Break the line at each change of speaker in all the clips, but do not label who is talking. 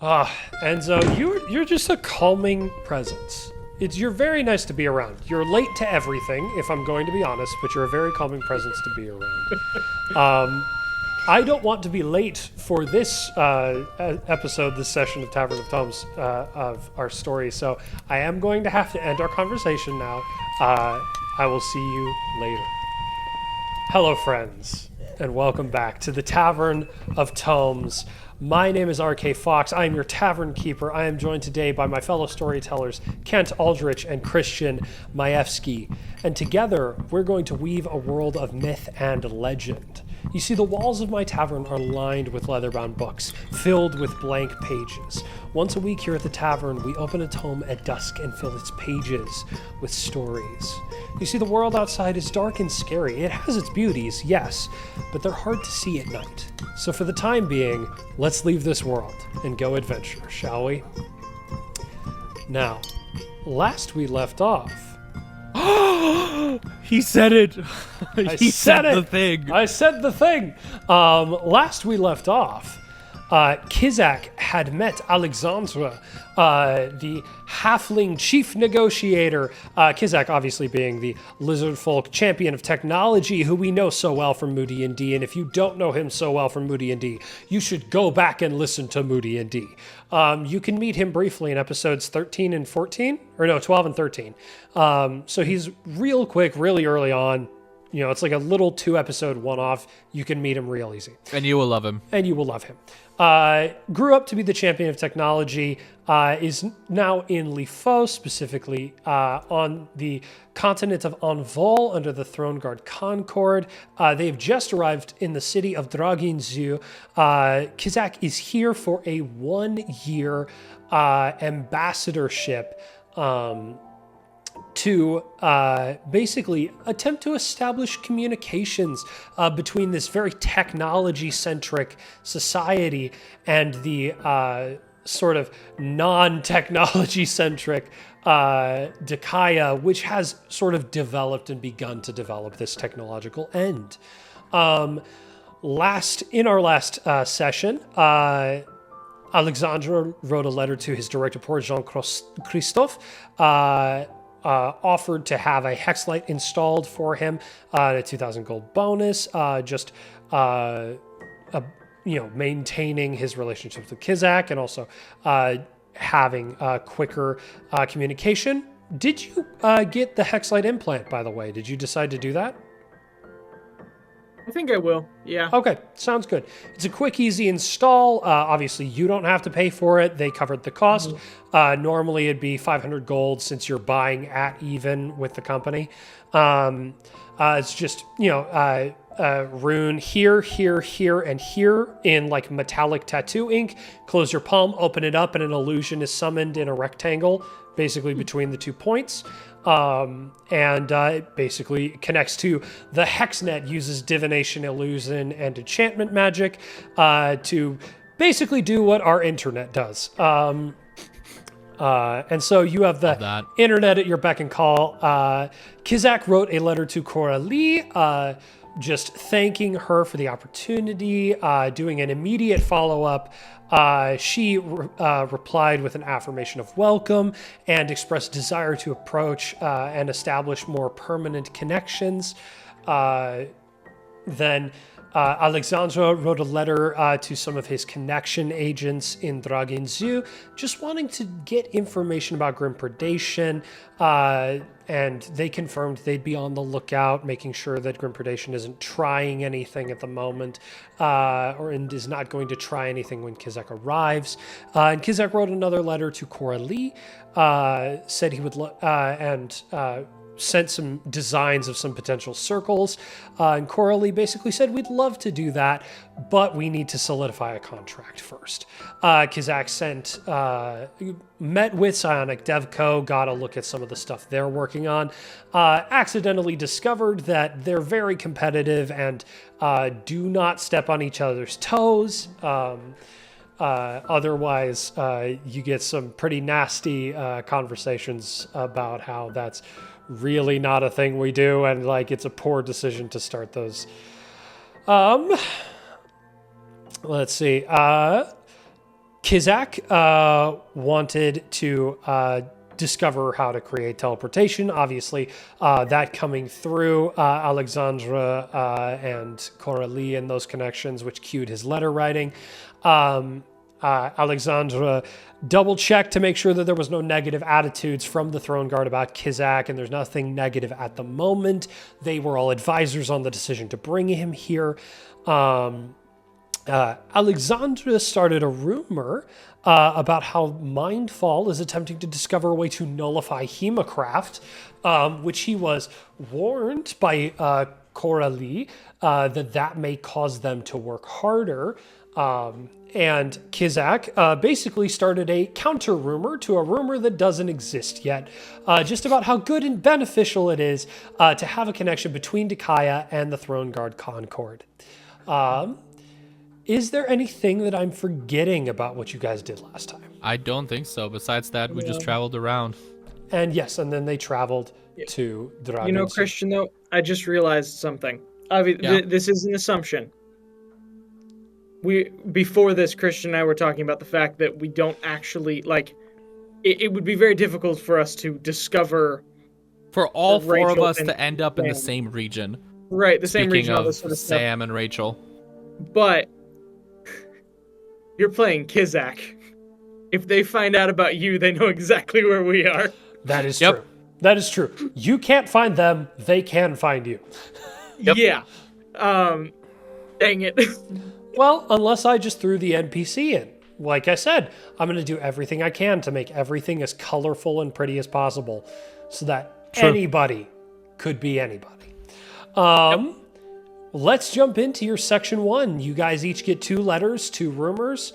Enzo, you're just a calming presence. You're very nice to be around. You're late to everything, if I'm going to be honest, but you're a very calming presence to be around. I don't want to be late for this episode, this session of Tavern of Tomes of our story, so I am going to have to end our conversation now. I will see you later. Hello, friends, and welcome back to the Tavern of Tomes. My name is RK Fox. I am your tavern keeper. I am joined today by my fellow storytellers, Kent Aldrich and Christian Majewski. And together, we're going to weave a world of myth and legend. You see, the walls of my tavern are lined with leather-bound books, filled with blank pages. Once a week here at the tavern, we open a tome at dusk and fill its pages with stories. You see, the world outside is dark and scary. It has its beauties, yes, but they're hard to see at night. So for the time being, let's leave this world and go adventure, shall we? Now, last we left off...
He said it.
He said
the thing.
I said the thing. Last we left off, Ky'Zak had met Alexandre, the halfling chief negotiator. Ky'Zak obviously being the lizard folk champion of technology who we know so well from Moody and D. And if you don't know him so well from Moody and D, you should go back and listen to Moody and D. You can meet him briefly in episodes 13 and 14, or no, 12 and 13. So he's real quick, really early on. You know, it's like a little 2-episode one-off. You can meet him real easy.
And you will love him.
And you will love him. Grew up to be the champion of technology, is now in Lifo, specifically on the continent of Envol under the Throneguard Concord. They've just arrived in the city of Draginzu. Ky'Zak is here for a 1-year ambassadorship to basically attempt to establish communications between this very technology-centric society and the sort of non-technology-centric Dakaya, which has sort of developed and begun to develop this technological end. In our last session, Alexandre wrote a letter to his direct report, Jean-Christophe, offered to have a hex light installed for him, a 2,000 gold bonus, maintaining his relationships with Ky'Zak and also having quicker communication. Did you get the hex light implant, by the way? Did you decide to do that?
I think I will, yeah.
Okay, sounds good. It's a quick, easy install. Obviously, you don't have to pay for it. They covered the cost. Normally, it'd be 500 gold since you're buying at even with the company. It's just, rune here, here, here, and here in like metallic tattoo ink. Close your palm, open it up, and an illusion is summoned in a rectangle, basically between the 2 points. It basically connects to the Hexnet, uses divination, illusion, and enchantment magic to basically do what our internet does. And so you have the internet at your beck and call. Ky'Zak wrote a letter to Coralie, just thanking her for the opportunity, doing an immediate follow-up. She replied with an affirmation of welcome and expressed desire to approach and establish more permanent connections. Then Alexandre wrote a letter to some of his connection agents in Draginzu, just wanting to get information about Grim Predation, and they confirmed they'd be on the lookout, making sure that Grim Predation isn't trying anything at the moment, and is not going to try anything when Ky'Zak arrives. And Ky'Zak wrote another letter to Coralie, said he would, sent some designs of some potential circles, and Coralie basically said, we'd love to do that, but we need to solidify a contract first. Ky'Zak met with Psionic Devco, got a look at some of the stuff they're working on, accidentally discovered that they're very competitive and do not step on each other's toes. Otherwise, you get some pretty nasty conversations about how that's really not a thing we do, and like it's a poor decision to start those. Let's see. Ky'Zak wanted to discover how to create teleportation. Obviously, that coming through Alexandre and Coralie and those connections, which cued his letter writing. Alexandre double-checked to make sure that there was no negative attitudes from the Throneguard about Ky'Zak, and there's nothing negative at the moment. They were all advisors on the decision to bring him here. Alexandre started a rumor about how Mindfall is attempting to discover a way to nullify Hemocraft, which he was warned by Coralie that may cause them to work harder. And Ky'Zak basically started a counter rumor to a rumor that doesn't exist yet, just about how good and beneficial it is to have a connection between Dakaya and the Throneguard Concord. Is there anything that I'm forgetting about what you guys did last time?
I don't think so. Besides that, we just traveled around.
And yes, and then they traveled to Dragon.
You know, Christian, though, I just realized something. I mean, this is an assumption. Before this, Christian and I were talking about the fact that we don't actually, like, it would be very difficult for us to discover...
For all four of us to end up in the same region.
Right, the same region, all
of
this sort of stuff.
Sam and Rachel.
But... You're playing Ky'Zak. If they find out about you, they know exactly where we are.
That is true. That is true. You can't find them, they can find you.
Yeah. Dang it.
Well, unless I just threw the NPC in. Like I said, I'm going to do everything I can to make everything as colorful and pretty as possible so that anybody could be anybody. Let's jump into your section 1. You guys each get 2 letters, 2 rumors,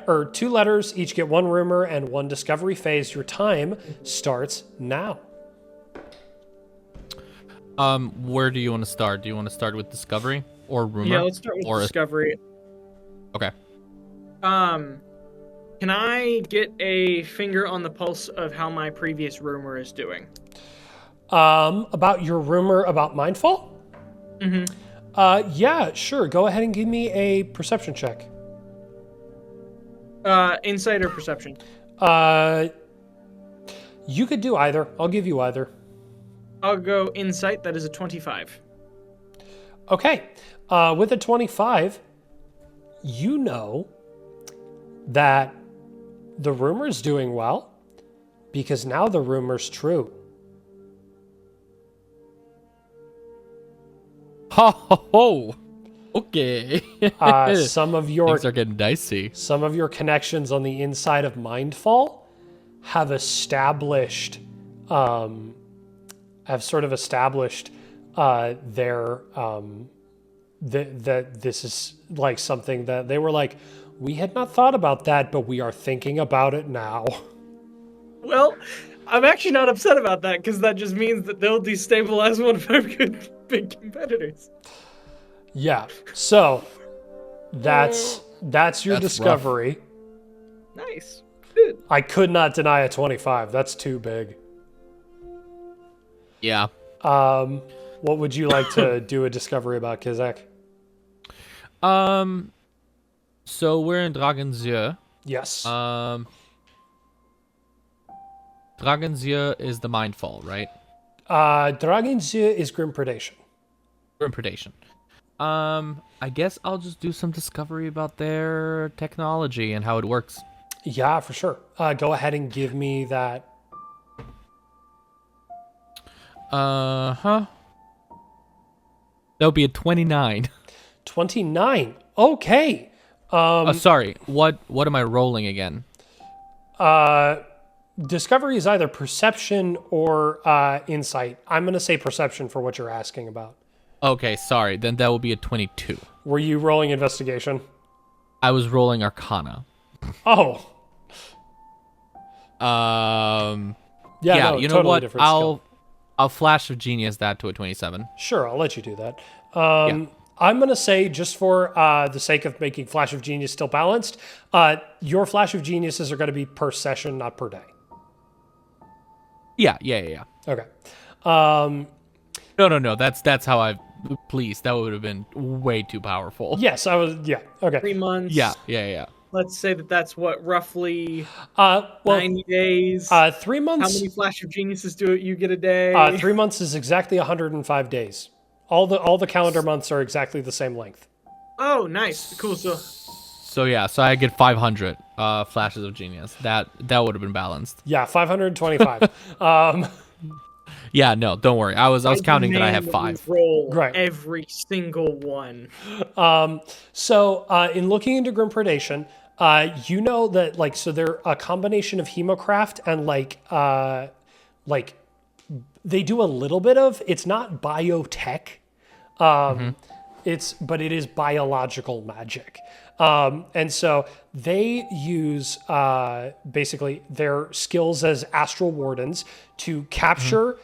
or 2 letters, each get 1 rumor and 1 discovery phase. Your time starts now.
Where do you want to start? Do you want to start with discovery or rumor?
Yeah, let's start with discovery.
Okay.
Can I get a finger on the pulse of how my previous rumor is doing?
About your rumor about Mindfall?
Mm-hmm.
Yeah, sure. Go ahead and give me a perception check.
Insight or perception?
You could do either. I'll give you either.
I'll go insight. That is a 25.
Okay. With a 25, you know that the rumor's doing well because now the rumor's true.
Oh, okay.
Some of your
things are getting dicey.
Some of your connections on the inside of Mindfall have established, their that this is like something that they were like, we had not thought about that, but we are thinking about it now.
Well, I'm actually not upset about that because that just means that they'll destabilize one of our good big competitors.
Yeah. So that's your discovery.
Rough. Nice. Good.
I could not deny a 25. That's too big.
Yeah.
What would you like to do a discovery about, Ky'Zak?
So we're in Dragonsjö.
Yes.
Dragonsjö is the Mindfall, right?
Dragonsjö is Grim Predation.
Grim Predation. I guess I'll just do some discovery about their technology and how it works.
Yeah, for sure. Go ahead and give me that.
That would be a 29.
29. Okay.
Sorry. What am I rolling again?
Discovery is either perception or insight. I'm going to say perception for what you're asking about.
Okay, sorry. Then that will be a 22.
Were you rolling investigation?
I was rolling Arcana.
Oh.
Yeah,
no,
you know
totally
what?
Different skill.
I'll Flash of Genius that to a 27.
Sure, I'll let you do that. I'm going to say, just for the sake of making Flash of Genius still balanced, your Flash of Geniuses are going to be per session, not per day.
Yeah.
Okay.
No. That's how I... Please, that would have been way too powerful.
Yes, I was... Yeah, okay.
3 months.
Yeah.
let's say that's what, roughly
Well,
90 days.
3
How
months.
many Flash of Geniuses do you get a day?
3 months is exactly 105 days. All the calendar months are exactly the same length.
Oh, nice. Cool.
So yeah, so I get 500 flashes of genius. That would have been balanced.
Yeah, 525.
Yeah, no, don't worry. I was counting that I have
demand
5.
Roll
Right.
every single one.
So in looking into Grim Predation, you know that like so they're a combination of Hemocraft and like they do a little bit of, it's not biotech. But it is biological magic. And so they use basically their skills as astral wardens to capture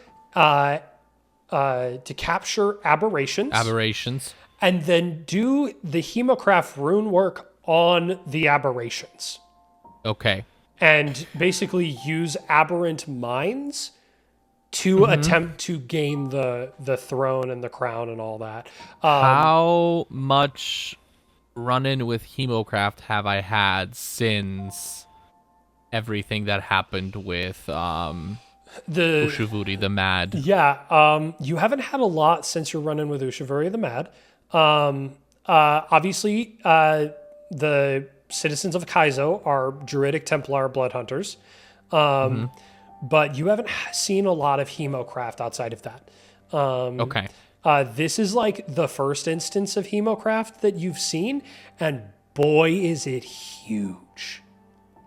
aberrations, and then do the Hemocraft rune work on the aberrations,
Okay.
and basically use aberrant minds to attempt to gain the throne and the crown and all that.
How much run-in with Hemocraft have I had since everything that happened with
The
Ushuvuri the Mad?
Yeah, you haven't had a lot since you're running with Ushavuri the Mad. Obviously, the citizens of Kaizo are Druidic Templar blood hunters, but you haven't seen a lot of Hemocraft outside of that.
Okay.
This is like the first instance of Hemocraft that you've seen, and boy, is it huge.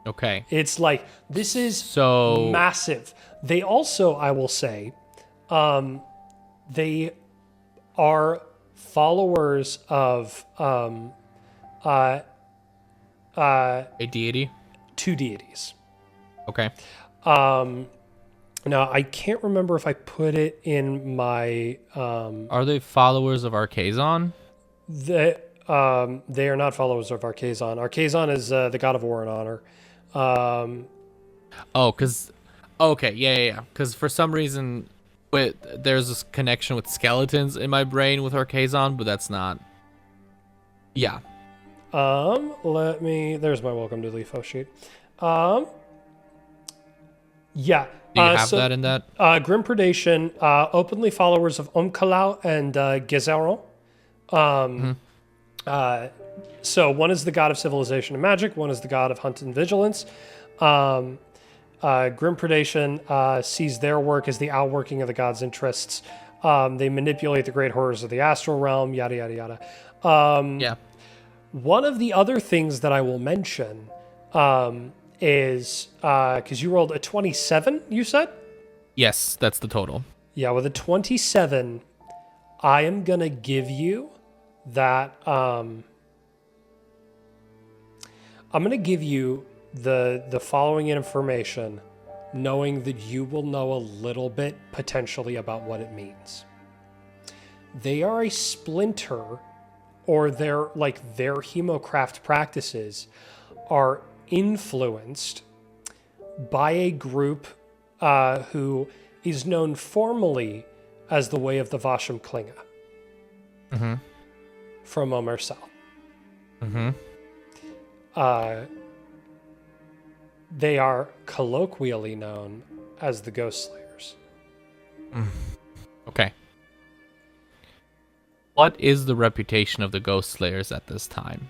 Okay.
It's like, this is
So
massive. They also, I will say, they are followers of
a deity?
2 deities.
Okay.
Now, I can't remember if I put it in my...
Are they followers of Archazon?
they are not followers of Archazon. Archazon is the god of war and honor.
Okay, yeah. Because for some reason, there's this connection with skeletons in my brain with Archazon, but that's not. Yeah.
There's my welcome to Leafo sheet. Yeah.
Do you have that in that?
Grim Predation, openly followers of Omkalau and Gezeron. So one is the god of civilization and magic, one is the god of hunt and vigilance. Grim Predation sees their work as the outworking of the god's interests. They manipulate the great horrors of the astral realm, yada, yada, yada.
Yeah.
One of the other things that I will mention is, because you rolled a 27, you said?
Yes, that's the total.
Yeah, with a 27, I am going to give you that, I'm going to give you the following information, knowing that you will know a little bit potentially about what it means. They are a splinter, or their Hemocraft practices are influenced by a group who is known formally as the Way of the Vasham Klinga. From Omersal. They are colloquially known as the Ghost Slayers.
Okay. What is the reputation of the Ghost Slayers at this time?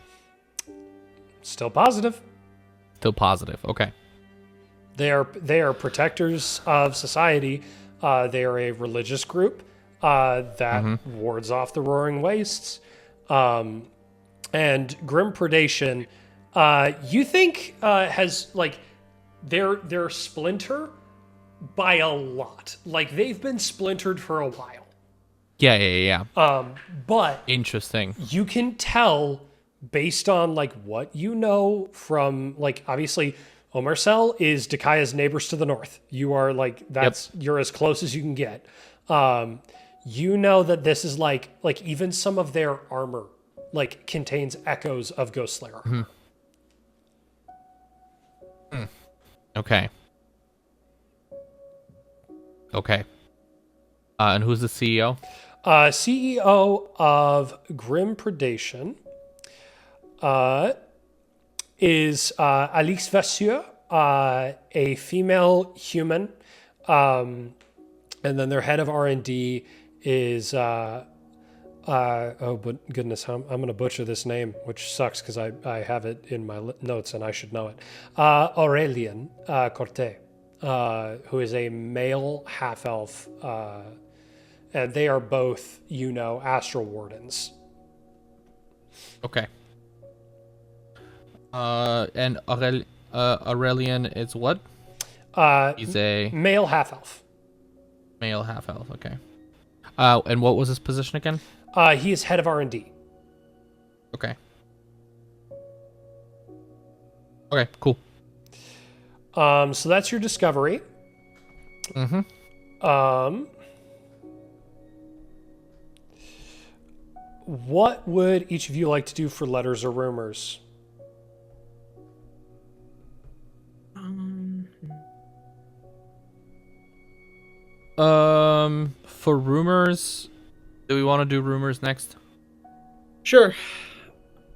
Still positive.
Still positive. Okay.
They are protectors of society. They are a religious group that wards off the Roaring Wastes. And Grim Predation, you think has like they're splinter by a lot. Like they've been splintered for a while.
Yeah.
But
Interesting.
you can tell based on like what you know from like obviously Omersal is Dakaya's neighbors to the north. You are like you're as close as you can get. You know that this is like even some of their armor like contains echoes of Ghost Slayer.
Okay. And who's the CEO?
CEO of Grim Predation is Alix Vasseur, a female human, and then their head of R&D is oh, but goodness, I'm going to butcher this name, which sucks because I have it in my notes and I should know it. Aurélien Corté, who is a male half-elf, and they are both, astral wardens.
Okay. And Aurélien is what? He's a
male half-elf.
male half-elf, okay. And what was his position again?
He is head of R&D.
Okay. Okay, cool.
So that's your discovery.
Mm-hmm.
What would each of you like to do for letters or rumors?
For rumors, do we want to do rumors next?
Sure.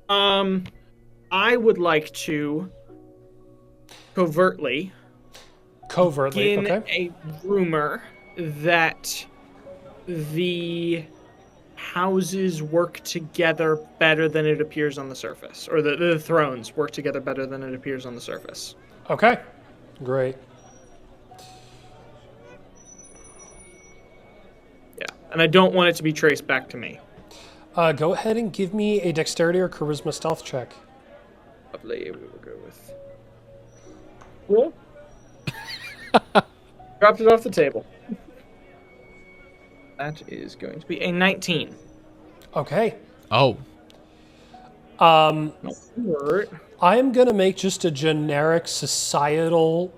I would like to covertly begin
okay.
a rumor that the houses work together better than it appears on the surface, or the thrones work together better than it appears on the surface.
Okay, great.
Yeah, and I don't want it to be traced back to me.
Go ahead and give me a dexterity or charisma stealth check.
Lovely, we will go with... Cool. Dropped it off the table. That is going to be a 19.
Okay.
Oh.
I am going to make just a generic societal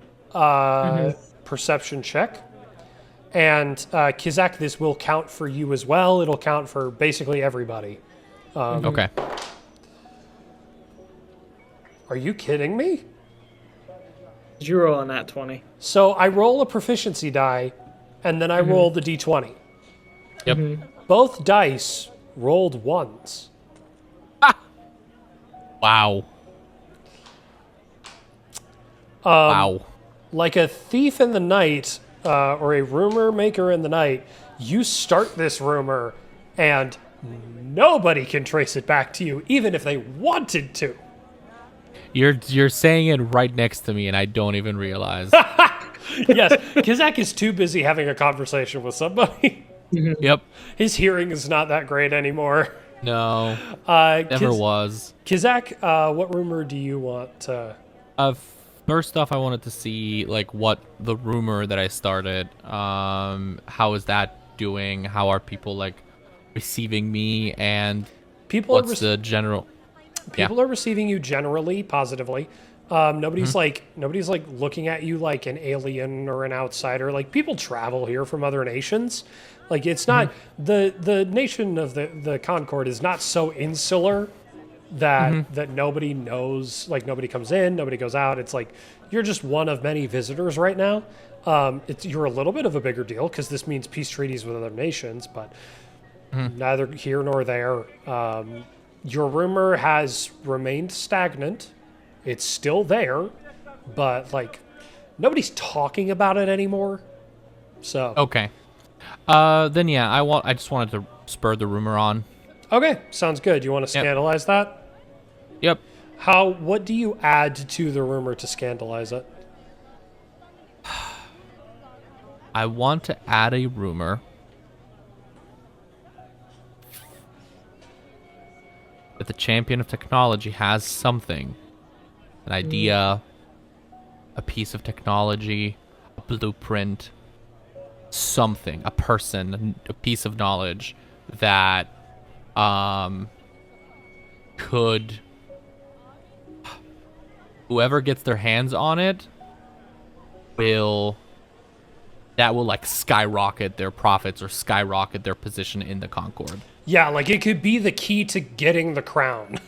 perception check. And Ky'Zak, this will count for you as well. It'll count for basically everybody.
Okay.
Are you kidding me?
Did you roll on that 20?
So I roll a proficiency die, and then I roll the d20.
Yep.
Both dice rolled ones.
Wow. Wow.
Like a thief in the night, or a rumor maker in the night, you start this rumor, and nobody can trace it back to you, even if they wanted to.
You're saying it right next to me, and I don't even realize.
Yes, Ky'Zak is too busy having a conversation with somebody.
Yep.
His hearing is not that great anymore.
No. Never was.
Ky'Zak, what rumor do you want to...
First off, I wanted to see what the rumor that I started. How is that doing? How are people receiving me? And what's the general?
People are receiving you generally positively. Nobody's nobody's looking at you like an alien or an outsider. Like, people travel here from other nations. Like, it's not the nation of the Concord is not so insular that nobody knows. Like, nobody comes in, nobody goes out. It's like you're just one of many visitors right now. You're a little bit of a bigger deal because this means peace treaties with other nations, but neither here nor there. Your rumor has remained stagnant. It's still there, but nobody's talking about it anymore. So
okay, then yeah, I just wanted to spur the rumor on.
Okay, sounds good. You want to scandalize that?
Yep.
What do you add to the rumor to scandalize it?
I want to add a rumor that the champion of technology has something. An idea, a piece of technology, a blueprint, something, a person, a piece of knowledge that could, whoever gets their hands on it will skyrocket their profits or skyrocket their position in the Concord.
Yeah, it could be the key to getting the crown.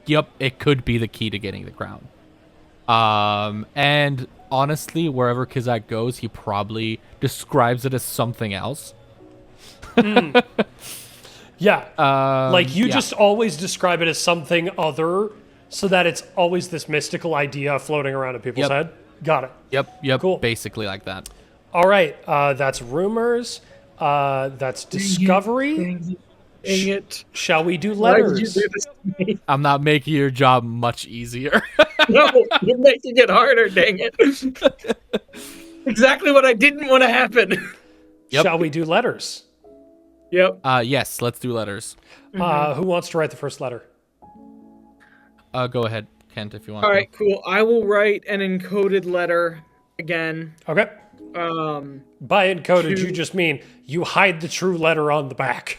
Yep, it could be the key to getting the crown. And honestly, wherever Ky'Zak goes, he probably describes it as something else.
Yeah. You just always describe it as something other So that it's always this mystical idea floating around in people's
Yep.
head? Got it.
Yep.
Cool.
Basically like that.
All right. That's rumors. That's discovery.
Dang it.
Shall we do
Why did you
letters?
do this to me?
I'm not making your job much easier.
No, you're making it harder, dang it. Exactly what I didn't want to happen.
Yep.
Shall we do letters?
Yep.
Yes, let's do letters.
Who wants to write the first letter?
Go ahead, Kent, if you want.
All right, cool. I will write an encoded letter again.
Okay. By encoded,
to-
you just mean you hide the true letter on the back.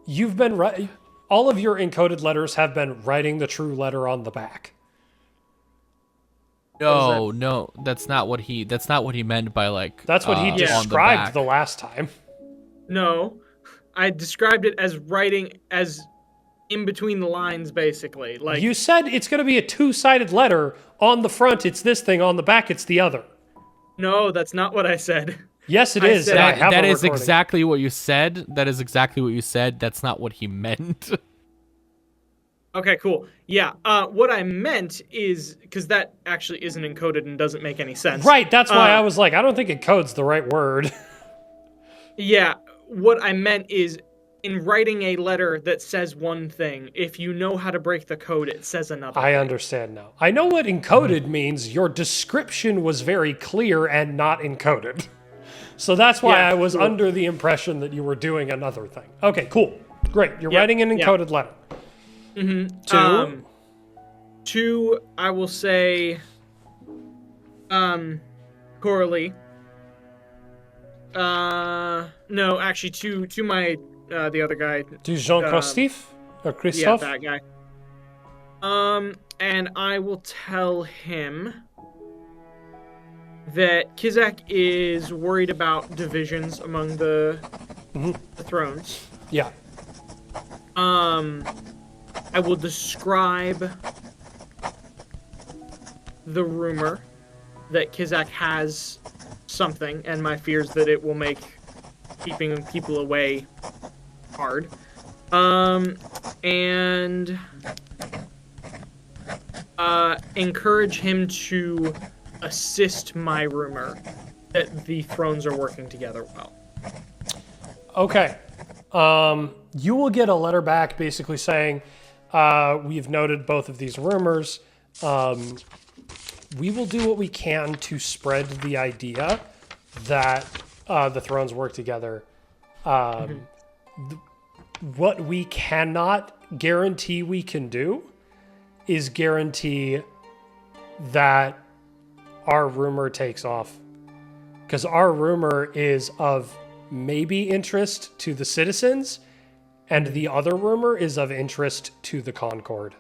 You've been all of your encoded letters have been writing the true letter on the back.
No, that's not what he meant by like.
That's what he
on the
described
back.
the last time.
No, I described it as writing as in between the lines, basically. Like
You said it's going to be a two-sided letter. On the front, it's this thing. On the back, it's the other.
no, that's not what I said.
Yes, it
I
is.
said-
and I have
That
a
is
recording.
exactly what you said. That's not what he meant.
Okay, cool. Yeah. What I meant is because that actually isn't encoded and doesn't make any sense.
Right. That's why I was like, I don't think encode's the right word.
Yeah. What I meant is in writing a letter that says one thing, if you know how to break the code, it says another.
I understand now. I know what encoded means. Your description was very clear and not encoded. So that's why
Yeah,
I was
cool.
under the impression that you were doing another thing. Okay, cool. Great. You're
Yep,
writing an
yep.
encoded letter. Two.
Two, I will say, Coralie. No, actually, to my the other guy.
To Jean Christophe? Or
Yeah,
Christophe?
that guy. And I will tell him that Ky'Zak is worried about divisions among the thrones.
Yeah.
I will describe the rumor that Ky'Zak has something, and my fears that it will make keeping people away hard. And encourage him to assist my rumor that the thrones are working together well.
Okay. You will get a letter back basically saying, we've noted both of these rumors. We will do what we can to spread the idea that the thrones work together. What we cannot guarantee we can do is guarantee that our rumor takes off. Because our rumor is of maybe interest to the citizens, and the other rumor is of interest to the Concord.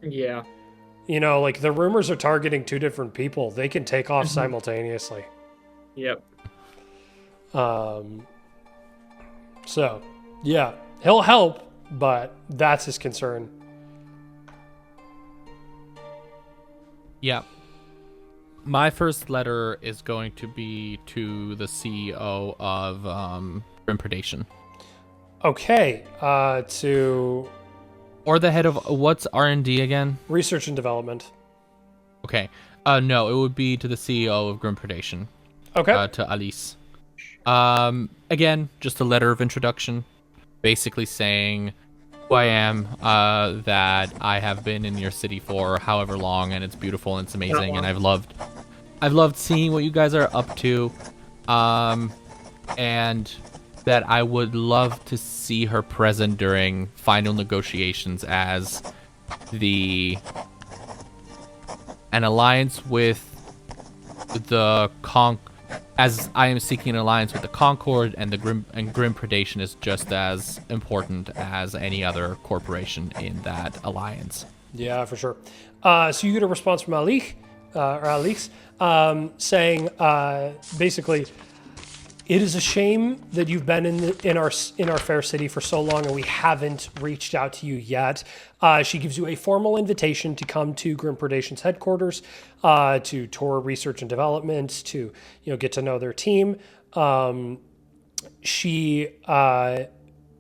Yeah.
You know, like the rumors are targeting two different people. They can take off simultaneously.
Yep.
So, yeah, he'll help, but that's his concern.
Yeah. My first letter is going to be to the CEO of Grim Predation.
Okay, to
Or the head of what's R&D again?
research and development.
Okay. No, it would be to the CEO of Grim Predation.
Okay.
To Alice. Again, just a letter of introduction, basically saying who I am, that I have been in your city for however long, and it's beautiful and it's amazing, and I've loved seeing what you guys are up to, and that I would love to see her present during final negotiations as an alliance with as I am seeking an alliance with the Concord, and Grim Predation is just as important as any other corporation in that alliance.
Yeah, for sure. So you get a response from Alice, saying basically, it is a shame that you've been in our fair city for so long and we haven't reached out to you yet. She gives you a formal invitation to come to Grim Predation's headquarters, to tour research and development, to get to know their team. She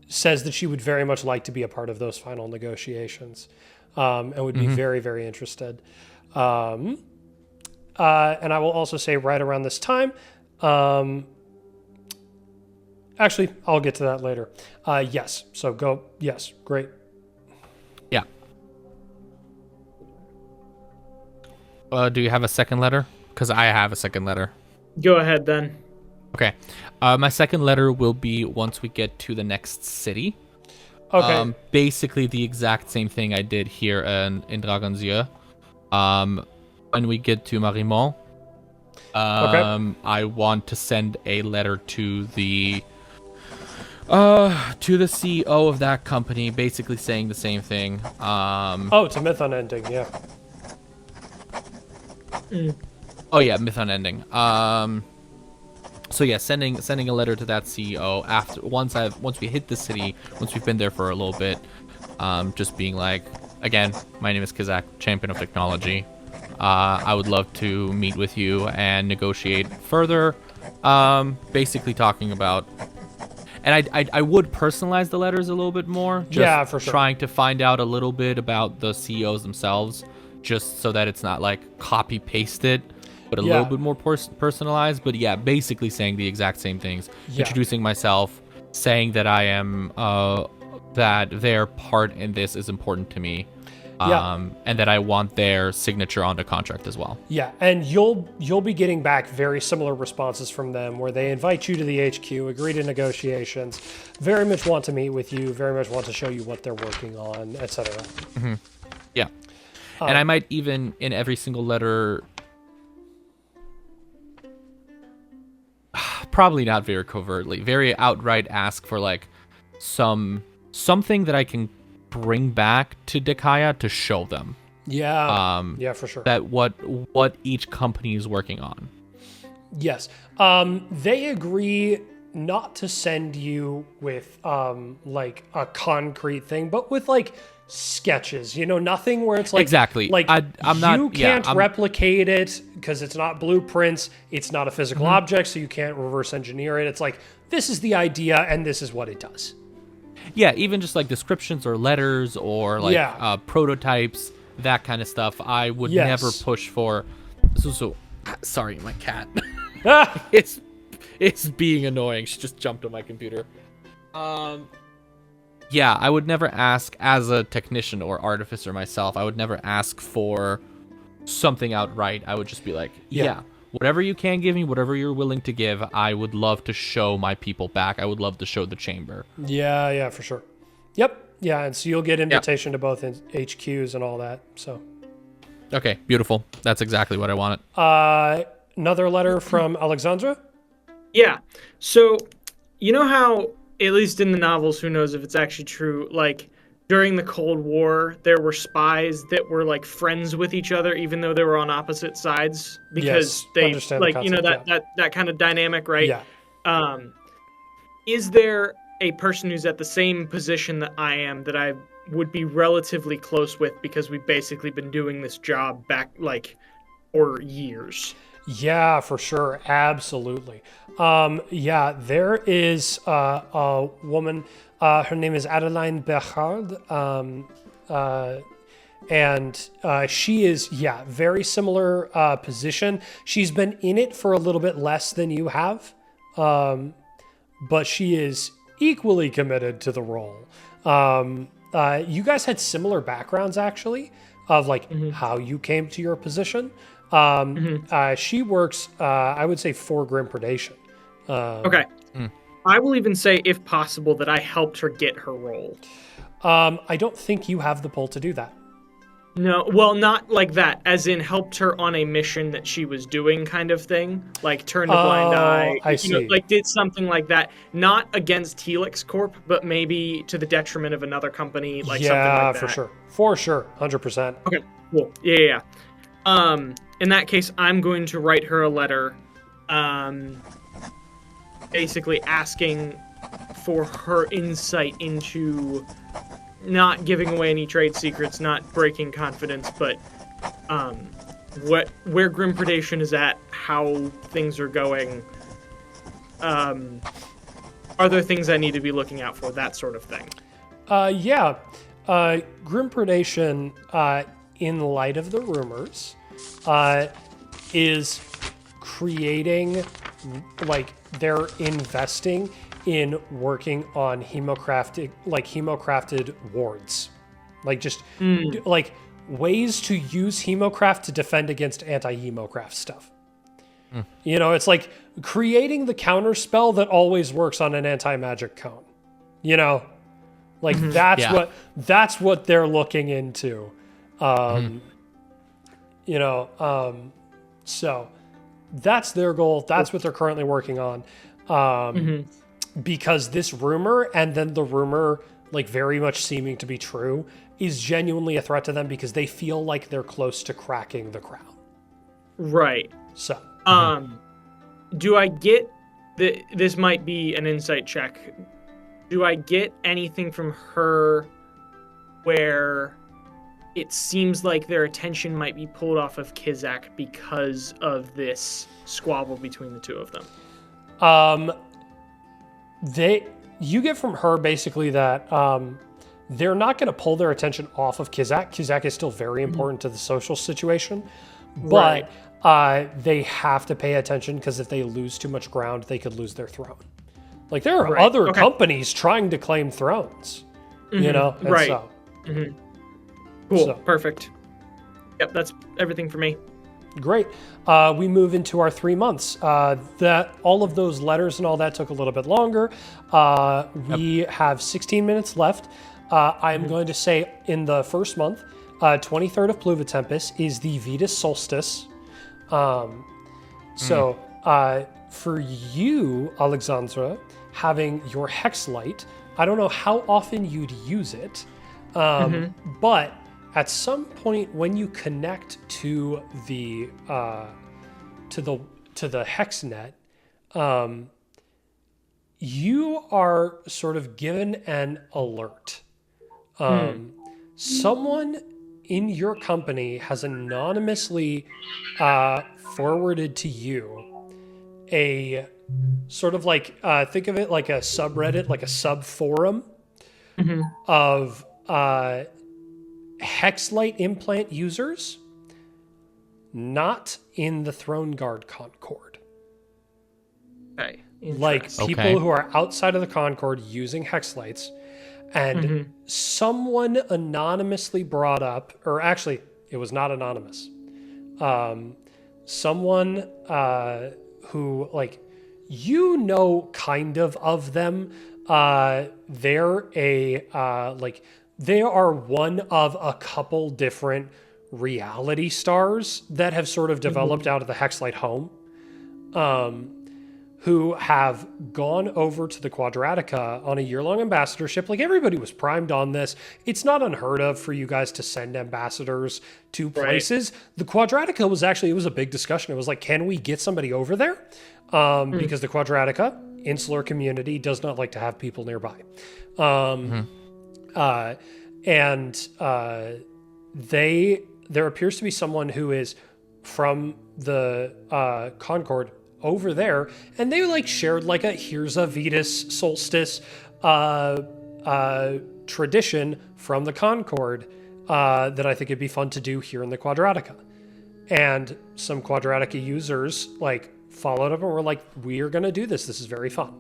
says that she would very much like to be a part of those final negotiations, and would be very, very interested. And I will also say right around this time, actually, I'll get to that later. Yes. So go. Yes. Great.
Yeah. Do you have a second letter? Because I have a second letter.
Go ahead then.
Okay. My second letter will be once we get to the next city.
Okay.
Basically the exact same thing I did here in Dragon's Yeux. When we get to Marimont, I want to send a letter to the CEO of that company, basically saying the same thing.
It's a myth unending. Yeah.
Oh yeah, myth unending. So yeah, sending a letter to that CEO once we hit the city, once we've been there for a little bit, just being like, again, my name is Ky'Zak, champion of technology. I would love to meet with you and negotiate further. Basically talking about, and I would personalize the letters a little bit more. Just
for sure.
Trying to find out a little bit about the CEOs themselves, just so that it's not like copy pasted, but a little bit more personalized. But yeah, basically saying the exact same things. Yeah. Introducing myself, saying that I am, that their part in this is important to me. And that I want their signature on the contract as well. Yeah,
and you'll be getting back very similar responses from them, where they invite you to the HQ, agree to negotiations, very much want to meet with you, very much want to show you what they're working on, etc.
Mm-hmm. Yeah, and I might even in every single letter, probably not very covertly, very outright ask for like something that I can bring back to Dekaya to show them.
Yeah, for sure.
That what each company is working on.
Yes. They agree not to send you with like a concrete thing, but with like sketches, nothing where it's like
exactly
like
I'm
you can't replicate it because it's not blueprints, it's not a physical object, so you can't reverse engineer it. It's like, this is the idea and this is what it does.
Yeah, even just like descriptions or letters or like prototypes, that kind of stuff. I would never push for. So sorry, my cat. It's being annoying. She just jumped on my computer. Yeah, I would never ask as a technician or artificer myself. I would never ask for something outright. I would just be like, whatever you can give me, whatever you're willing to give, I would love to show my people back. I would love to show the chamber.
Yeah, for sure. Yep. Yeah, and so you'll get invitation to both HQs and all that. So.
Okay, beautiful. That's exactly what I wanted.
Another letter from Alexandre?
Yeah. So, you know how, at least in the novels, who knows if it's actually true, like, during the Cold War, there were spies that were like friends with each other, even though they were on opposite sides, because they like the that kind of dynamic, right?
Yeah.
Is there a person who's at the same position that I am that I would be relatively close with because we've basically been doing this job back like for years?
Yeah, for sure, absolutely. There is a woman. Her name is Adeline Berhard, and she is, very similar position. She's been in it for a little bit less than you have, but she is equally committed to the role. You guys had similar backgrounds, actually, of like how you came to your position. She works, I would say, for Grim Predation.
Okay. I will even say, if possible, that I helped her get her role.
I don't think you have the pull to do that.
No, well, not like that, as in helped her on a mission that she was doing kind of thing. Like turned a blind eye.
I see.
Like did something like that. Not against Helix Corp, but maybe to the detriment of another company, like something like that.
Yeah, for sure. For sure. 100%.
Okay, cool. Yeah. In that case, I'm going to write her a letter, basically asking for her insight into not giving away any trade secrets, not breaking confidence, but where Grim Predation is at, how things are going, Are there things I need to be looking out for? That sort of thing.
Yeah. Grim Predation, in light of the rumors, is creating, like, they're investing in working on hemocrafted wards. Like, just, like, ways to use hemocraft to defend against anti-hemocraft stuff. You know, it's like creating the counter spell that always works on an anti-magic cone. You know? Like, that's what they're looking into. You know, so that's their goal. That's what they're currently working on. Because this rumor, and then the rumor, like, very much seeming to be true, is genuinely a threat to them because they feel like they're close to cracking the crown.
Right.
So.
Do I get this might be an insight check. Do I get anything from her where it seems like their attention might be pulled off of Ky'Zak because of this squabble between the two of them?
You get from her basically that they're not going to pull their attention off of Ky'Zak. Ky'Zak is still very important to the social situation, but they have to pay attention because if they lose too much ground, they could lose their throne. Like, there are other companies trying to claim thrones, you know? And so,
Cool.
So.
Perfect. Yep, that's everything for me.
Great. We move into our 3 months. That all of those letters and all that took a little bit longer. We have 16 minutes left. I am going to say in the first month, 23rd of Pluvitempus is the Vetus Solstice. So for you, Alexandre, having your Hex Light, I don't know how often you'd use it, but at some point when you connect to the hex net, you are sort of given an alert. Someone in your company has anonymously forwarded to you a sort of like, think of it like a subreddit, like a sub forum of Hexlight implant users, not in the Throneguard Concord.
Okay.
Like people who are outside of the Concord using Hexlights, and someone anonymously brought up, or actually, it was not anonymous. Someone who, like, you know, kind of them. They're they are one of a couple different reality stars that have sort of developed out of the Hexlight home, who have gone over to the Quadratica on a year-long ambassadorship. Like, everybody was primed on this. It's not unheard of for you guys to send ambassadors to places. The Quadratica was actually, it was a big discussion. It was like, can we get somebody over there? Because the Quadratica, insular community, does not like to have people nearby. There appears to be someone who is from the Concord over there, and they like shared like here's a Vetus solstice tradition from the Concord that I think it'd be fun to do here in the Quadratica. And some Quadratica users like followed up and were like, we are going to do this. This is very fun.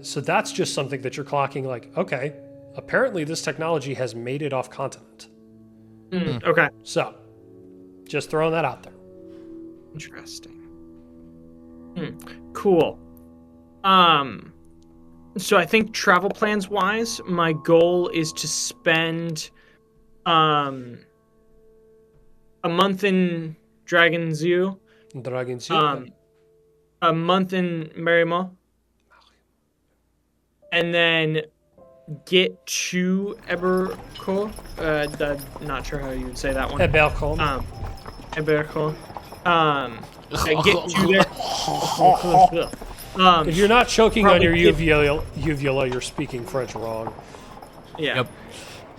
So that's just something that you're clocking, like, okay, apparently this technology has made it off continent.
Okay.
So just throwing that out there.
Interesting. Cool. So I think travel plans wise, my goal is to spend a month in Dragon Zoo. A month in Merimo. And then get to Eberco. Not sure how you would say that one.
Eberco.
Eberco. Get to there.
If you're not choking on your uvula, you're speaking French wrong.
Yeah.
Yep.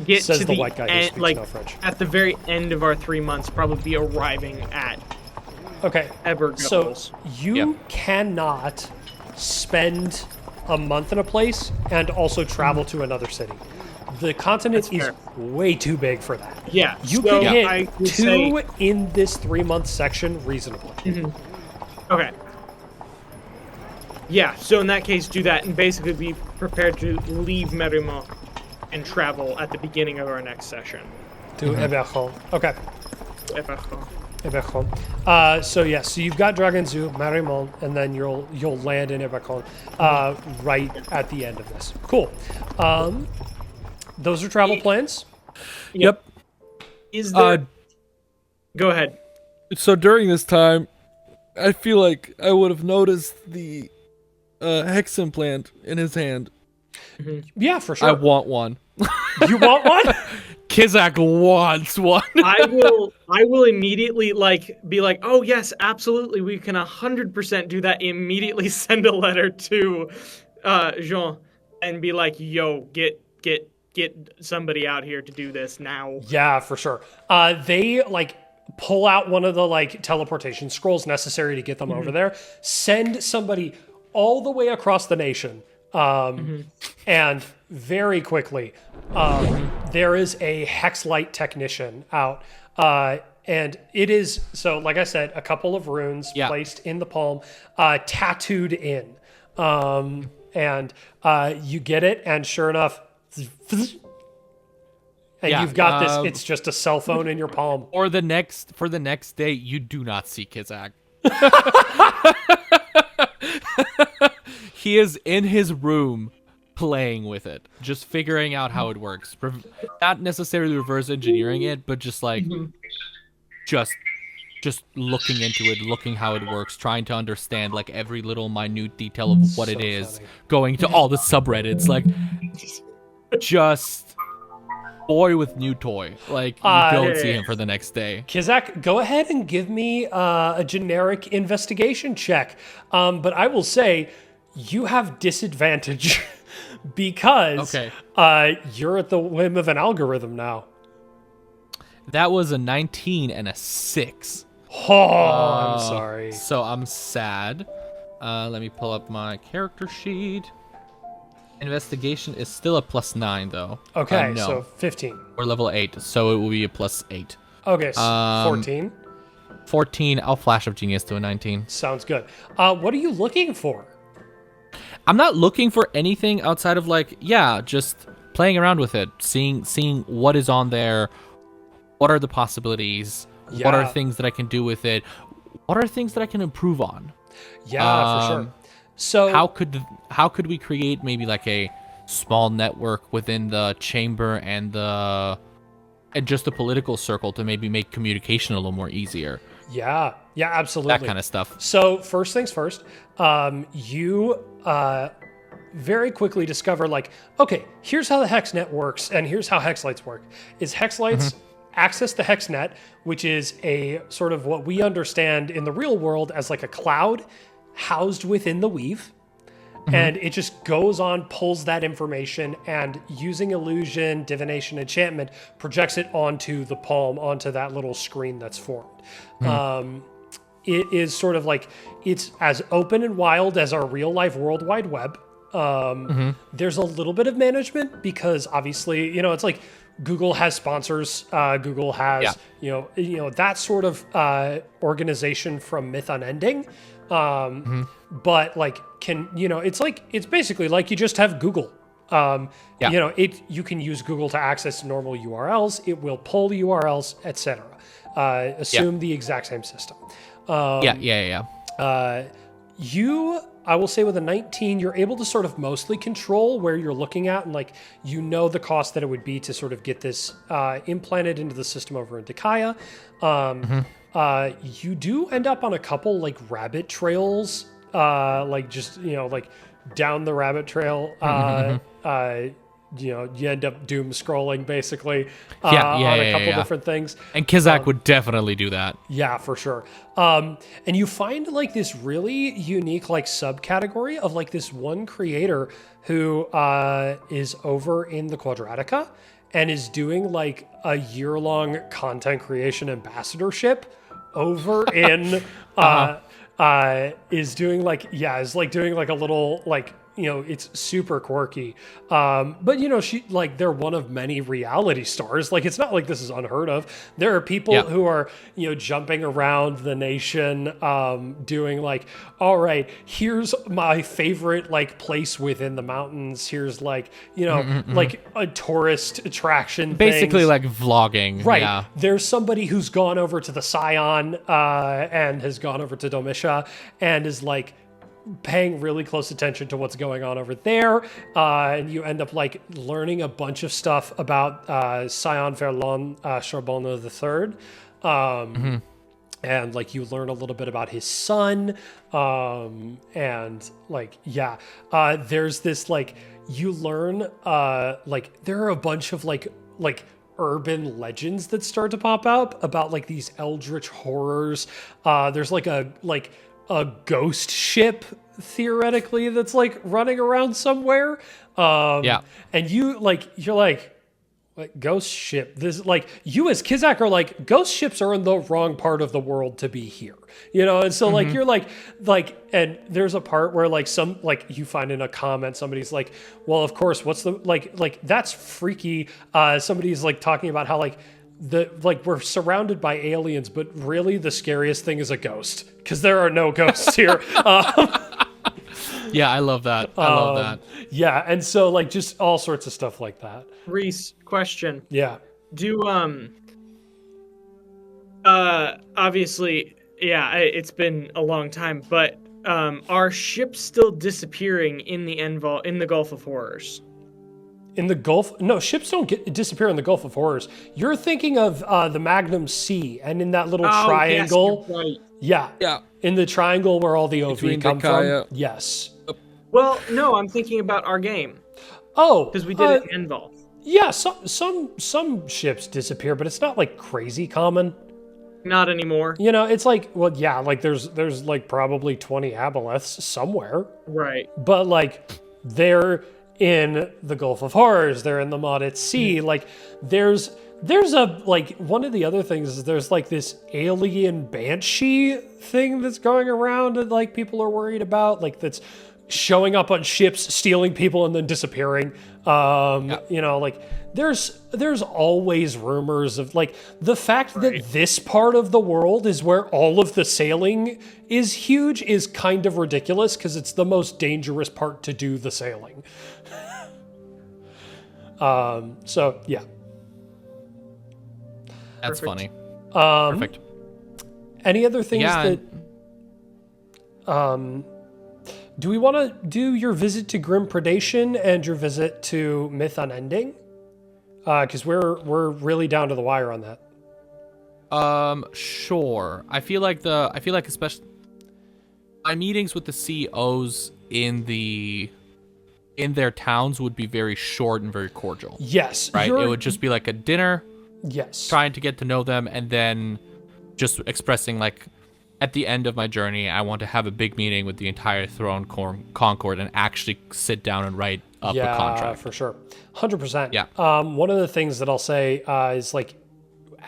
Get
Says
to
the white guy who speaks no French.
At the very end of our 3 months, probably be arriving at
Okay.
ever
So
goes.
you cannot spend a month in a place and also travel to another city. The continent
That's
is
fair.
way too big for that.
Yeah.
You
so
can hit
I would
2 in this 3-month section reasonably.
Okay. Yeah, so in that case, do that and basically be prepared to leave Merimo and travel at the beginning of our next session.
To Eberhol. Okay.
Eberhol.
Eberhol. So you've got Dragon Zoo, Marimon, and then you'll land in Eberhol right at the end of this. Cool. Those are travel plans.
Yep.
Is there... Go ahead.
So during this time, I feel like I would have noticed the hex implant in his hand.
Yeah, for sure.
I want one.
You want one?
Ky'Zak wants one.
I will immediately be like, oh yes, absolutely, we can 100% do that. Immediately send a letter to Jean and be like, yo, get somebody out here to do this now.
Yeah, for sure. They pull out one of the teleportation scrolls necessary to get them over there, send somebody all the way across the nation, and very quickly there is a Hexlight technician out, and it is, so like I said, a couple of runes placed in the palm, tattooed in, and you get it, and sure enough, and you've got this. It's just a cell phone in your palm.
For the next day, you do not see Ky'Zak. He is in his room playing with it, just figuring out how it works. Not necessarily reverse engineering it, but just just looking into it, looking how it works, trying to understand every little minute detail of what it is,
funny.
going to all the subreddits, just boy with new toy. You don't see him for the next day.
Ky'Zak, go ahead and give me a generic investigation check. But I will say you have disadvantage because you're at the whim of an algorithm now.
That was a 19 and a 6.
Oh, I'm sorry.
So I'm sad. Let me pull up my character sheet. Investigation is still a +9 though.
Okay,
no.
so 15.
We're level 8, so it will be a +8.
Okay, so 14.
14, I'll flash of genius to a 19.
Sounds good. What are you looking for?
I'm not looking for anything outside of just playing around with it, seeing what is on there, what are the possibilities, what are things that I can do with it, what are things that I can improve on.
Yeah, for sure. So
how could we create maybe a small network within the chamber and just the political circle to maybe make communication a little more easier?
Yeah, absolutely.
That kind of stuff.
So first things first, you very quickly discover okay, here's how the HexNet works and here's how Hexlights work. Is Hexlights access the HexNet, which is a sort of what we understand in the real world as a cloud housed within the weave. And it just goes on, pulls that information, and using illusion, divination, enchantment, projects it onto the palm, onto that little screen that's formed. It is sort of it's as open and wild as our real life World Wide Web. There's a little bit of management because obviously, it's Google has sponsors. Google has, that sort of organization from Myth Unending. But it's basically you just have Google. You can use Google to access normal URLs. It will pull URLs, etc. Assume the exact same system. I will say with a 19, you're able to sort of mostly control where you're looking at, and the cost that it would be to sort of get this implanted into the system over in Dakaya. You do end up on a couple rabbit trails, down the rabbit trail. You end up doom scrolling basically on a couple different things.
And Ky'Zak would definitely do that.
Yeah, for sure. And you find this really unique subcategory of this one creator who is over in the Quadratica and is doing a year-long content creation ambassadorship over in is doing like doing like a little like, you know, it's super quirky. But you know, they're one of many reality stars. Like, it's not like this is unheard of. There are people who are, you know, jumping around the nation, doing like, all right, here's my favorite like place within the mountains. Here's like, you know, like a tourist attraction.
Basically
things.
like vlogging.
Right.
Yeah.
There's somebody who's gone over to the Scion, and has gone over to Domitia and is like, paying really close attention to what's going on over there, and you end up like learning a bunch of stuff about Scion Verlon Charbonneau III, and like you learn a little bit about his son, and like there's this like you learn like there are a bunch of like urban legends that start to pop up about like these eldritch horrors. There's like a ghost ship theoretically that's like running around somewhere. And you're like, what ghost ship? This like you as Ky'Zak are like, ghost ships are in the wrong part of the world to be here, you know? And so like you're like, and there's a part where like some like you find in a comment somebody's like, well, of course, what's the like that's freaky. Somebody's like talking about how like we're surrounded by aliens, but really the scariest thing is a ghost because there are no ghosts here.
Yeah, I love that. I love that.
Yeah, and so like just all sorts of stuff like that.
Reese, question.
Yeah.
Do obviously, it's been a long time, but are ships still disappearing in the Gulf of Horrors?
In the Gulf? No, ships don't disappear in the Gulf of Horrors. You're thinking of the Magnum Sea, and in that little triangle.
Yes, you're right.
Yeah. In the triangle where all the OV
Between
come
Dakaya.
from. Yes.
Well, no, I'm thinking about our game
Oh.
because we did it in Envol.
Yeah, some ships disappear, but it's not like crazy common.
Not anymore.
You know, it's like, well, yeah, like there's like probably 20 aboleths somewhere.
Right.
But like they're in the Gulf of Horrors, they're in the Maudit Sea. Like there's a like one of the other things is there's like this alien banshee thing that's going around that like people are worried about, like that's showing up on ships, stealing people, and then disappearing. You know, like there's always rumors of like the fact that this part of the world is where all of the sailing is huge is kind of ridiculous because it's the most dangerous part to do the sailing. So yeah.
That's funny.
Perfect. Any other things that do we want to do your visit to Grim Predation and your visit to Myth Unending? Because we're really down to the wire on that.
Sure. I feel like especially my meetings with the CEOs in their towns would be very short and very cordial.
Yes.
Right? It would just be like a dinner.
Yes.
Trying to get to know them and then just expressing like at the end of my journey, I want to have a big meeting with the entire Throneguard Concord and actually sit down and write up a contract.
Yeah, for sure. 100%.
Yeah.
One of the things that I'll say is like,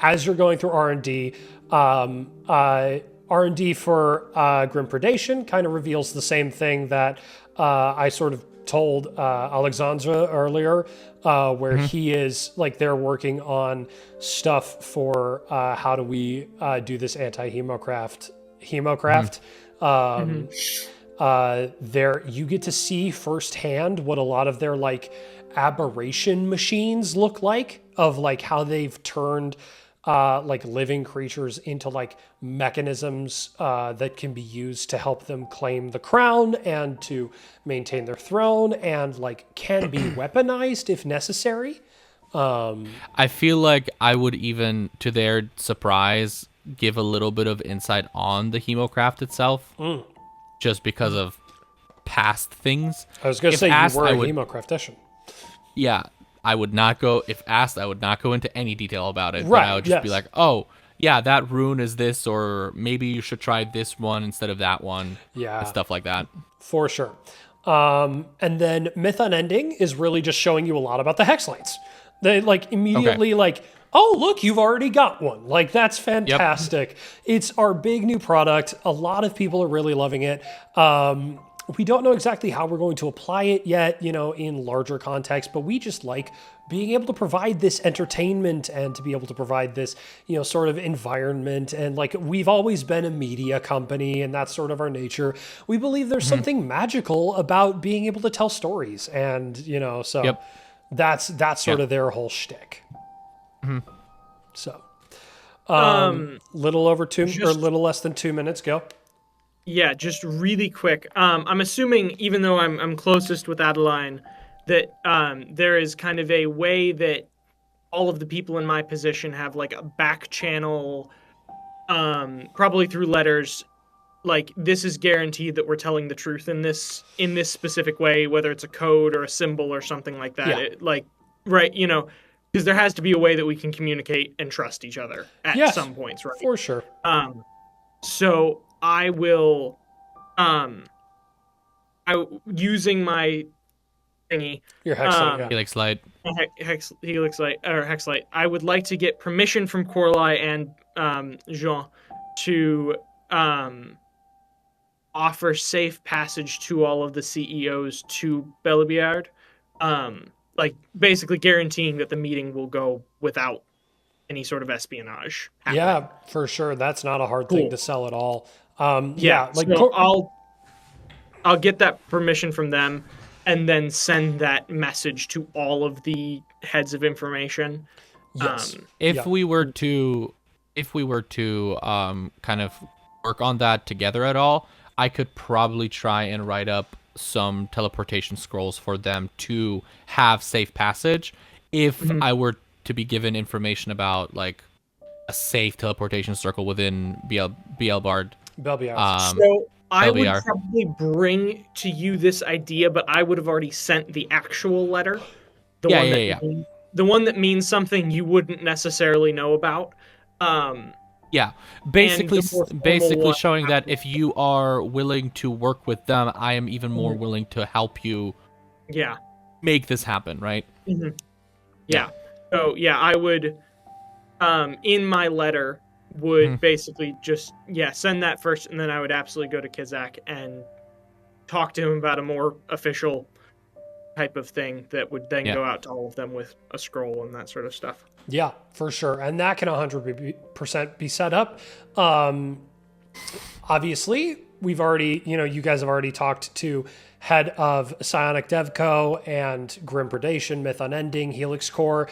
as you're going through R&D, R&D for Grim Predation kind of reveals the same thing that I sort of told Alexandre earlier, where he is like they're working on stuff for how do we do this anti-hemocraft. There you get to see firsthand what a lot of their like aberration machines look like, of like how they've turned like living creatures into like mechanisms that can be used to help them claim the crown and to maintain their throne, and like can be weaponized if necessary.
I feel like I would even, to their surprise, give a little bit of insight on the hemocraft itself, just because of past things.
I was going to say you were a hemocraftician.
Yeah, I would not go, if asked, I would not go into any detail about it.
Right,
But I would just be like, oh, yeah, that rune is this, or maybe you should try this one instead of that one.
Yeah.
And stuff like that.
For sure. And then Myth Unending is really just showing you a lot about the Hexlights. They like immediately like, oh, look, you've already got one. Like, that's fantastic. It's our big new product. A lot of people are really loving it. We don't know exactly how we're going to apply it yet, in larger context, but we just like being able to provide this entertainment and to be able to provide this, sort of environment. And like, we've always been a media company and that's sort of our nature. We believe there's something magical about being able to tell stories. And, so that's sort of their whole shtick. So, little over little less than 2 minutes. Go.
Yeah, just really quick. I'm assuming, even though I'm closest with Adeline, that there is kind of a way that all of the people in my position have like a back channel, probably through letters. Like, this is guaranteed that we're telling the truth in this specific way, whether it's a code or a symbol or something like that.
Yeah.
Because there has to be a way that we can communicate and trust each other at some points, right?
For sure.
So I will, using my thingy,
your hexlight,
Helix light,
helix light, or hexlight, I would like to get permission from Corlai and Jean to offer safe passage to all of the CEOs to Bellebiard, like basically guaranteeing that the meeting will go without any sort of espionage happening.
Yeah, for sure. That's not a hard thing to sell at all.
So I'll get that permission from them and then send that message to all of the heads of information.
Yes.
If we were to kind of work on that together at all, I could probably try and write up some teleportation scrolls for them to have safe passage. If I were to be given information about like a safe teleportation circle within Bellebiard.
So I would probably bring to you this idea, but I would have already sent the actual letter. The one that means something you wouldn't necessarily know about.
Basically showing that if you are willing to work with them, I am even more willing to help you make this happen, right?
So I would in my letter would basically just send that first, and then I would absolutely go to Ky'Zak and talk to him about a more official type of thing that would then go out to all of them with a scroll and that sort of stuff.
Yeah, for sure. And that can 100% be set up. Obviously, we've already, you guys have already talked to head of Psionic Devco and Grim Predation, Myth Unending, Helix Core.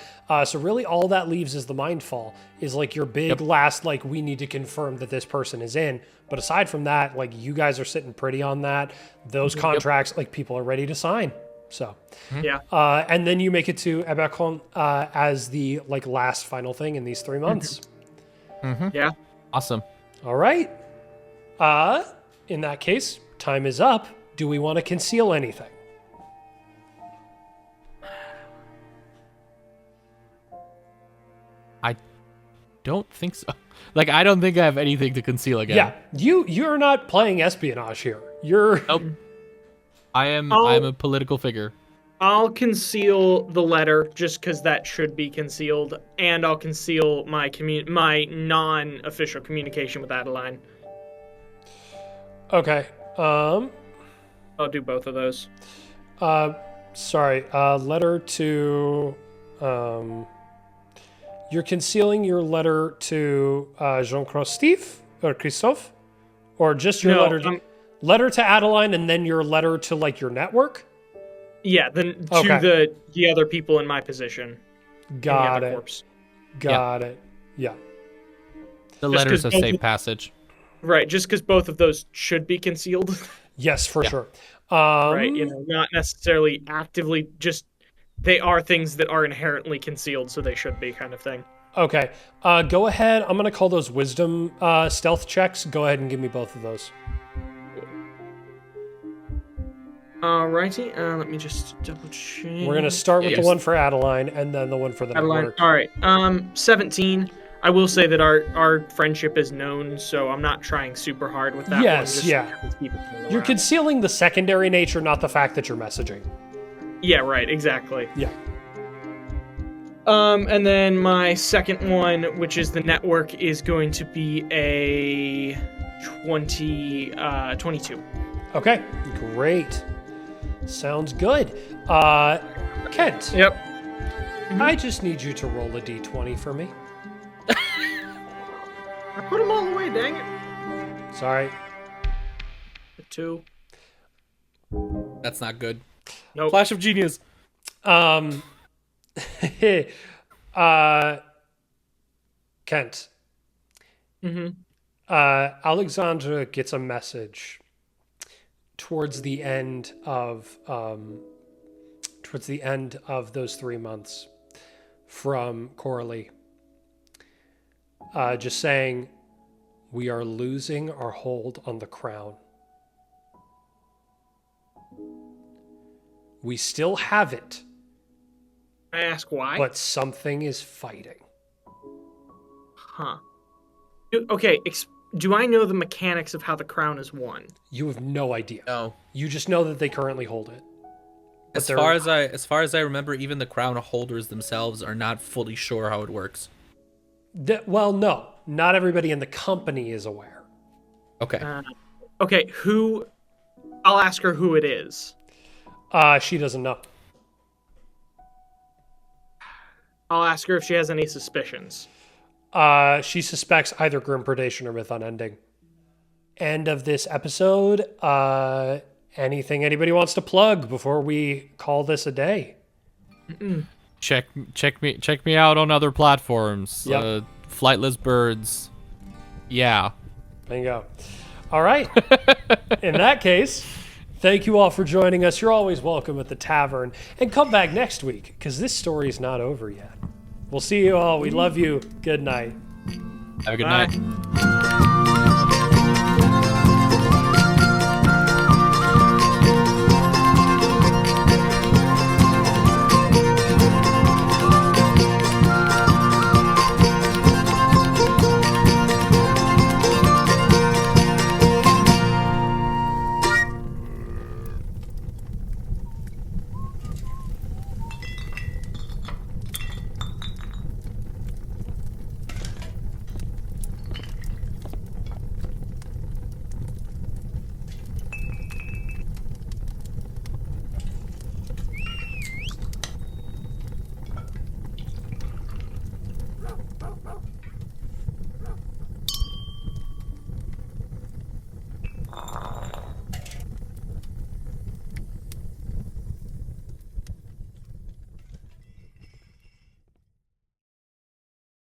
So really all that leaves is the Mindfall, is like your big last, like, we need to confirm that this person is in. But aside from that, like, you guys are sitting pretty on that. Those contracts, like, people are ready to sign. So, and then you make it to Eberron as the like last final thing in these 3 months.
Yeah.
Awesome.
All right. In that case, time is up. Do we want to conceal anything?
I don't think so. Like, I don't think I have anything to conceal again.
Yeah, you're not playing espionage here. You're.
Nope. I'm a political figure.
I'll conceal the letter just because that should be concealed, and I'll conceal my non-official communication with Adeline.
Okay.
I'll do both of those.
Sorry. Letter to. You're concealing your letter to Jean-Christophe, or just your letter. Letter to Adeline and then your letter to like your network?
Yeah, then to the other people in my position.
Got it. Got it. Yeah.
The letters of safe passage.
Right, just because both of those should be concealed.
Yes, for sure.
Right, not necessarily actively, just they are things that are inherently concealed, so they should be kind of thing.
Okay. Go ahead. I'm going to call those wisdom stealth checks. Go ahead and give me both of those.
Alrighty, let me just double check.
We're going to start with the one for Adeline and then the one for the network.
Alright, 17. I will say that our friendship is known, so I'm not trying super hard with that one.
You're concealing the secondary nature, not the fact that you're messaging.
Yeah, right, exactly.
Yeah.
And then my second one, which is the network, is going to be a 22.
Okay, great. Sounds good. Kent.
Yep.
I just need you to roll a d20 for me.
I put them all away, dang it.
Sorry.
A 2.
That's not good.
Nope.
Flash of genius.
Kent.
Mm-hmm.
Alexandre gets a message towards the end of those 3 months from Coralie. Just saying, we are losing our hold on the crown. We still have it,
I ask why?
but something is fighting.
Huh. Okay, do I know the mechanics of how the crown is won?
You have no idea.
No.
You just know that they currently hold it. But
As
they're-
far as I remember, even the crown holders themselves are not fully sure how it works.
Well, no. Not everybody in the company is aware.
Okay.
Okay, who... I'll ask her who it is.
She doesn't know.
I'll ask her if she has any suspicions.
She suspects either Grim Predation or Myth Unending. End of this episode. Anything anybody wants to plug before we call this a day?
Check me out on other platforms.
Yep.
Flightless Birds. Yeah.
Bingo. All right. In that case, thank you all for joining us. You're always welcome at the tavern. And come back next week, because this story is not over yet. We'll see you all. We love you. Good night.
Have a good
Bye.
night.